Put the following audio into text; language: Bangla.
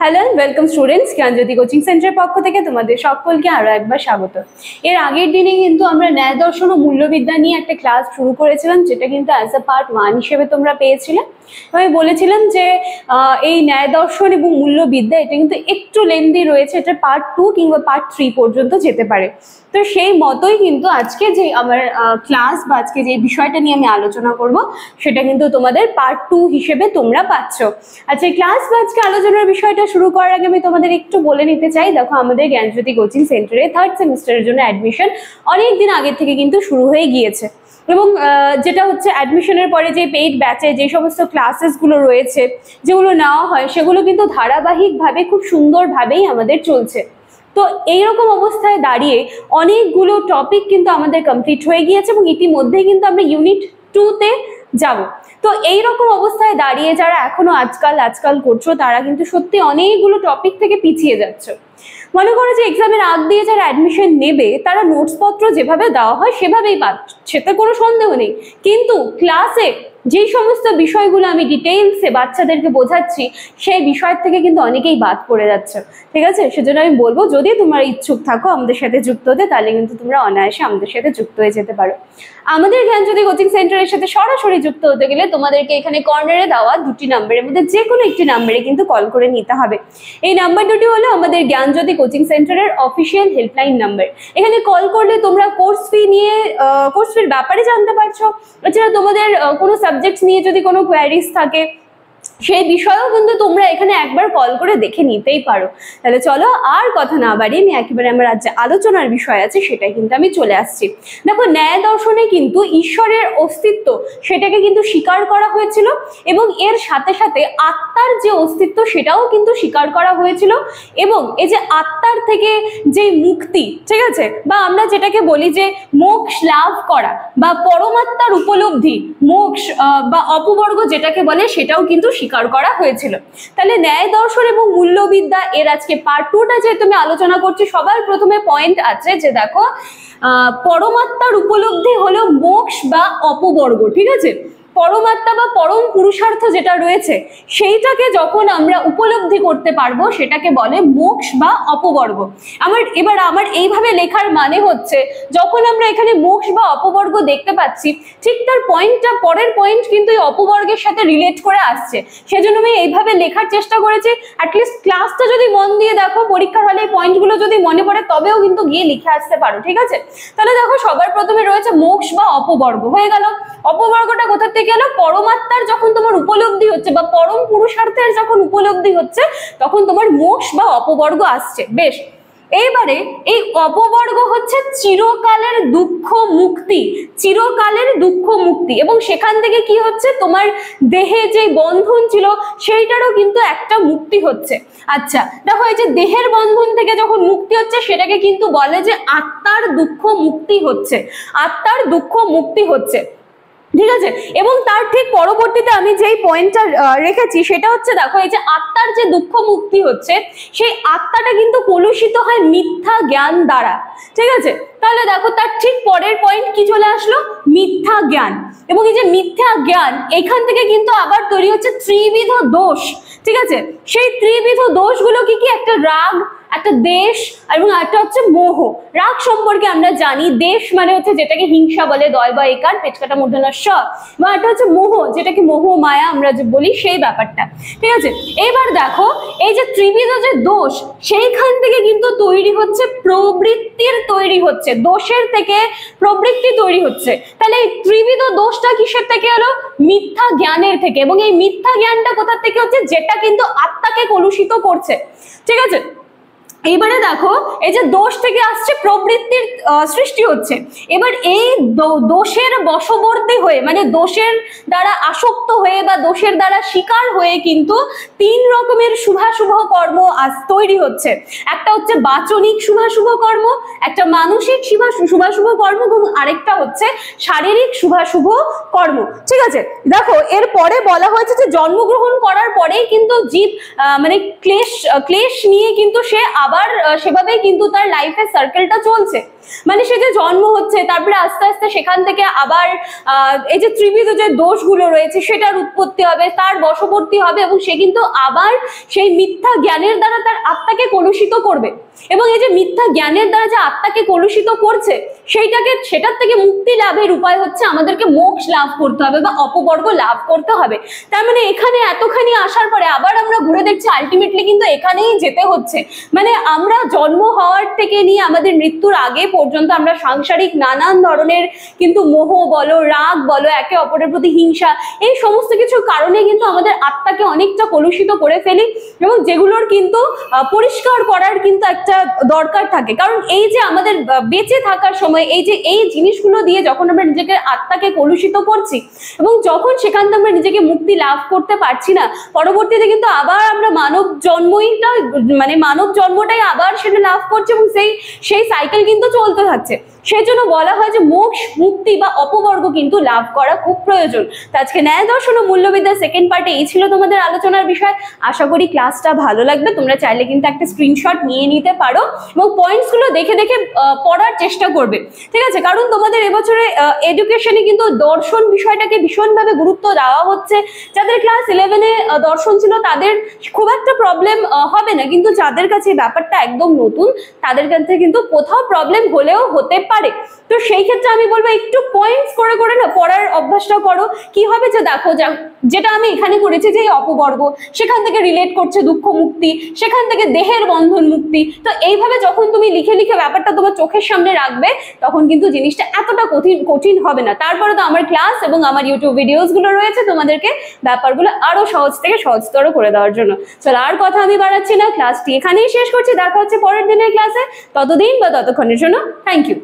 Hello and welcome students, Gyanjyoti coaching সেন্টারের পক্ষ থেকে তোমাদের সকলকে আরো একবার স্বাগত। এর আগের দিনে কিন্তু আমরা ন্যায় দর্শন ও মূল্যবিদ্যা নিয়ে একটা ক্লাস শুরু করেছিলাম, যেটা কিন্তু অ্যাজ আ পার্ট 1 হিসেবে তোমরা পেয়েছিলে। আমি বলেছিলাম যে এই ন্যায় দর্শন এবং মূল্যবিদ্যা এটা কিন্তু একটু লেন্দি রয়েছে, এটা পার্ট 2 কিংবা পার্ট 3 পর্যন্ত যেতে পারে। তো সেই মতোই কিন্তু আজকে যে আমার ক্লাস বা আজকে যে বিষয়টা নিয়ে আমি আলোচনা করব সেটা কিন্তু তোমাদের পার্ট 2 হিসেবে তোমরা পাচ্ছ। আচ্ছা, ক্লাস বা আজকে আলোচনার বিষয়টা শুরু করার আগে আমি তোমাদের একটু বলে নিতে চাই, দেখো আমাদের জ্ঞানজ্যোতি কোচিং সেন্টারে 3rd সেমিস্টারের জন্য অ্যাডমিশন অনেকদিন আগে থেকে কিন্তু শুরু হয়ে গিয়েছে, এবং যেটা হচ্ছে অ্যাডমিশনের পরে যে পেইড ব্যাচে যে সমস্ত ক্লাসেসগুলো রয়েছে যেগুলো নেওয়া হয় সেগুলো কিন্তু ধারাবাহিকভাবে খুব সুন্দরভাবেই আমাদের চলছে। তো এইরকম অবস্থায় দাঁড়িয়ে অনেকগুলো টপিক কিন্তু আমাদের কমপ্লিট হয়ে গিয়েছে এবং ইতিমধ্যেই কিন্তু আমরা ইউনিট 2-তে যাব। তো এইরকম অবস্থায় দাঁড়িয়ে যারা এখনো আজকাল করছো তারা কিন্তু সত্যি অনেকগুলো টপিক থেকে পিছিয়ে যাচ্ছে। মনে করো যে এক্সামের আগ দিয়ে যারা অ্যাডমিশন নেবে তারা নোটসপত্র যেভাবে দেওয়া হয় সেভাবেই পাচ্ছে, সেটা কোনো সন্দেহ নেই, কিন্তু ক্লাসে যেই সমস্ত বিষয়গুলো আমি ডিটেইলসে বাচ্চাদেরকে বোঝাচ্ছি সেই বিষয় থেকে কিন্তু অনেকেই বাদ পড়ে যাচ্ছে। ঠিক আছে, সেজন্য আমি বলবো যদি তোমরা ইচ্ছুক থাকো আমাদের সাথে যুক্ত হতে, তাহলে কিন্তু তোমরা অনায়াসে আমাদের সাথে যুক্ত হয়ে যেতে পারো। আমাদের জ্ঞানজ্যোতি কোচিং সেন্টারের সাথে সরাসরি যুক্ত হতে গেলে তোমাদেরকে এখানে কর্নারে দেওয়া 2টি নাম্বারের মধ্যে যে কোনো একটি নাম্বারে কিন্তু কল করে নিতে হবে। এই নাম্বার দুটি হলো আমাদের জ্ঞানজ্যোতি কোচিং সেন্টারের অফিসিয়াল হেল্পলাইন নাম্বার। এখানে কল করলে তোমরা কোর্স ফির ব্যাপারে জানতে পারছো, এছাড়া তোমাদের কোনো সাবজেক্টস নিয়ে যদি কোনো কোয়ারিজ থাকে সেই বিষয়েও কিন্তু তোমরা এখানে একবার কল করে দেখে নিতেই পারো। তাহলে চলো আর কথা না বাড়িয়ে আমি একেবারে আমার আজ আলোচনার বিষয় আছে সেটাই কিন্তু আমি চলে আসছি। দেখো, ন্যায় দর্শনে কিন্তু ঈশ্বরের অস্তিত্ব সেটাকে কিন্তু স্বীকার করা হয়েছিল এবং এর সাথে সাথে আত্মার যে অস্তিত্ব সেটাও কিন্তু স্বীকার করা হয়েছিল, এবং এই যে আত্মার থেকে যে মুক্তি, ঠিক আছে, বা আমরা যেটাকে বলি যে মোক্ষ লাভ করা বা পরমাত্মার উপলব্ধি, মোক্ষ বা অপবর্গ যেটাকে বলে, সেটাও কিন্তু স্বীকার করা হয়েছিল। তাহলে ন্যায় দর্শন এবং মূল্যবিদ্যা এর আজকে পার্ট 2টা যেহেতু আমি আলোচনা করছি, সবার প্রথমে পয়েন্ট আছে যে দেখো পরমাত্মার উপলব্ধি হলো মোক্ষ বা অপবর্গ। ঠিক আছে, পরমাত্মা বা পরম পুরুষার্থ যেটা রয়েছে সেইটাকে যখন আমরা উপলব্ধি করতে পারবো সেটাকে বলে মোক্ষ বা অপবর্গ। আমার এইভাবে লেখার মানে হচ্ছে যখন আমরা এখানে মোক্ষ বা অপবর্গ দেখতে পাচ্ছি, ঠিক তার পরের পয়েন্ট কিন্তু এই অপবর্গের সাথে রিলেট করে আসছে, সেজন্য আমি এইভাবে লেখার চেষ্টা করেছি। অ্যাটলিস্ট ক্লাসটা যদি মন দিয়ে দেখো, পরীক্ষার হলে এই পয়েন্টগুলো যদি মনে পড়ে তবেও কিন্তু গিয়ে লিখে আসতে পারো। ঠিক আছে, তাহলে দেখো সবার প্রথমে রয়েছে মোক্ষ বা অপবর্গ হয়ে গেল। অপবর্গটা কোথা থেকে এলো? পরমাত্মার যখন তোমার উপলব্ধি হচ্ছে বা পরম পুরুষার্থের যখন উপলব্ধি হচ্ছে তখন তোমার মোক্ষ বা অপবর্গ আসছে। বেশ, এইবারে এই অপবর্গ হচ্ছে চিরকালের দুঃখ মুক্তি, এবং সেখান থেকে কি হচ্ছে, তোমার দেহে যে বন্ধন ছিল সেইটারও কিন্তু একটা মুক্তি হচ্ছে। আচ্ছা দেখো, এই যে দেহের বন্ধন থেকে যখন মুক্তি হচ্ছে সেটাকে কিন্তু বলে যে আত্মার দুঃখ মুক্তি হচ্ছে। ঠিক আছে, এবং তার ঠিক পরবর্তীতে আমি যেই পয়েন্টটা রেখেছি সেটা হচ্ছে দেখো, এই যে আত্মার যে দুঃখ মুক্তি হচ্ছে সেই আত্মাটা কিন্তু কলুষিত হয় মিথ্যা জ্ঞান দ্বারা। ঠিক আছে, তাহলে দেখো তার ঠিক পরের পয়েন্ট কি চলে আসলো, মিথ্যা জ্ঞান। এবং এই যে মিথ্যা জ্ঞান, এখান থেকে কিন্তু আবার তৈরি হচ্ছে ত্রিবিধ দোষ। ঠিক আছে, সেই ত্রিবিধ দোষগুলো কি কি? একটা রাগ, একটা দেশ, এবং একটা হচ্ছে মোহ। রাগ সম্পর্কে আমরা জানি, দেশ মানে হচ্ছে যেটাকে হিংসা বলে, দয় বা একার, পেটকাটা মূর্ধন্য স, এবং একটা হচ্ছে মোহ যেটাকে মোহ মায়া আমরা যে বলি সেই ব্যাপারটা। ঠিক আছে, এবার দেখো এই যে ত্রিবিধ যে দোষ সেইখান থেকে কিন্তু তৈরি হচ্ছে দোষের থেকে প্রবৃত্তি তৈরি হচ্ছে। তাহলে এই ত্রিবিধ দোষটা কিসের থেকে হলো? মিথ্যা জ্ঞানের থেকে, এবং এই মিথ্যা জ্ঞানটা কোথা থেকে হচ্ছে? যেটা কিন্তু আত্মাকে কলুষিত করছে। ঠিক আছে, এইবারে দেখো এই যে দোষ থেকে আসছে প্রবৃত্তির সৃষ্টি হচ্ছে। এবার এই দোষের বশবর্তী হয়ে, মানে দোষের দ্বারা আসক্ত হয়ে বা দোষের দ্বারা শিকার হয়ে কিন্তু 3 রকমের শুভাশুভ কর্ম তৈরি হচ্ছে। একটা হচ্ছে বাচনিক শুভাশুভ কর্ম, একটা মানসিক শুভাশুভ কর্ম, এবং আরেকটা হচ্ছে শারীরিক শুভাশুভ কর্ম। ঠিক আছে, দেখো এরপরে বলা হয়েছে যে জন্মগ্রহণ করার পরেই কিন্তু জীব মানে ক্লেশ নিয়ে কিন্তু সে আবার সেভাবেই কিন্তু তার লাইফের সার্কেলটা চলছে। মানে সে যে জন্ম হচ্ছে, তারপরে আস্তে আস্তে সেখান থেকে আবার এই যে ত্রিবিধ যে দোষগুলো রয়েছে সেটার উৎপত্তি হবে, তার বশবর্তী হবে, এবং সে কিন্তু আবার সেই মিথ্যা জ্ঞানের দ্বারা তার আত্মাকে কলুষিত করবে। এবং এই যে মিথ্যা জ্ঞানের দ্বারা যে আত্মাকে কলুষিত করছে, সেটার থেকে মুক্তি লাভের উপায় হচ্ছে আমাদেরকে মোক্ষ লাভ করতে হবে বা অপবর্গ লাভ করতে হবে। তার মানে এখানে এতখানি আসার পরে আবার আমরা ঘুরে দেখছি আলটিমেটলি কিন্তু এখানেই যেতে হচ্ছে। মানে আমরা জন্ম হওয়ার থেকে নিয়ে আমাদের মৃত্যুর আগে পর্যন্ত আমরা সাংসারিক নানান ধরনের কিন্তু মোহ বলো, রাগ বলো, একে অপরের প্রতি হিংসা, এই সমস্ত কিছু কারণে কিন্তু আমাদের আত্মাকে অনেকটা কলুষিত করে ফেলি, এবং যেগুলোর কিন্তু পরিষ্কার করার কিন্তু একটা দরকার থাকে। কারণ এই যে আমাদের বেঁচে থাকার সময় এই জিনিসগুলো দিয়ে যখন আমরা নিজেকে আত্মাকে কলুষিত করছি, এবং যখন সেখান থেকে আমরা নিজেকে মুক্তি লাভ করতে পারছি না, পরবর্তীতে কিন্তু আবার আমরা মানব জন্মটাই আবার সেটা লাভ করছে, এবং সেই সাইকেল কিন্তু চলতে থাকছে। সেই জন্য বলা হয় যে মোক্ষ, মুক্তি বা অপবর্গ কিন্তু লাভ করা খুব প্রয়োজন। তো আজকে ন্যায় দর্শন ও মূল্যবিদ্যার সেকেন্ড পার্টে এই ছিল তোমাদের আলোচনার বিষয়। আশা করি ক্লাসটা ভালো লাগবে। তোমরা চাইলে কিন্তু একটা স্ক্রিনশট নিয়ে নিতে পারো এবং পয়েন্টস গুলো দেখে দেখে পড়ার চেষ্টা করবে, ঠিক আছে? কারণ তোমাদের এবছরে এডুকেশনে কিন্তু দর্শন বিষয়টাকে ভীষণভাবে গুরুত্ব দেওয়া হচ্ছে। যাদের ক্লাস 11-এ দর্শন ছিল তাদের খুব একটা প্রবলেম হবে না, কিন্তু যাদের কাছে ব্যাপারটা একদম নতুন তাদের কাছে কিন্তু কোথাও প্রবলেম হলেও হতে পারে। তো সেই ক্ষেত্রে আমি বলবো একটু পয়েন্টস করে করে না পড়ার অভ্যাসটা করো। কি হবে যে দেখো, যেটা আমি এখানে করেছি যে অপবর্গ, সেখান থেকে রিলেট করছে দুঃখ মুক্তি, সেখান থেকে দেহের বন্ধন মুক্তি। তো এইভাবে যখন তুমি লিখে লিখে ব্যাপারটা তোমার চোখের সামনে রাখবে, তখন কিন্তু জিনিসটা এতটা কঠিন হবে না। তারপরে তো আমার ক্লাস এবং আমার ইউটিউব ভিডিওস গুলো রয়েছে তোমাদেরকে ব্যাপারগুলো আরো সহজ থেকে সহজতর করে দেওয়ার জন্য। চলো আর কথা আমি বাড়াচ্ছি না, ক্লাসটি এখানেই শেষ করছি। দেখা হচ্ছে পরের দিনের ক্লাসে। ততক্ষণের জন্য থ্যাংক ইউ।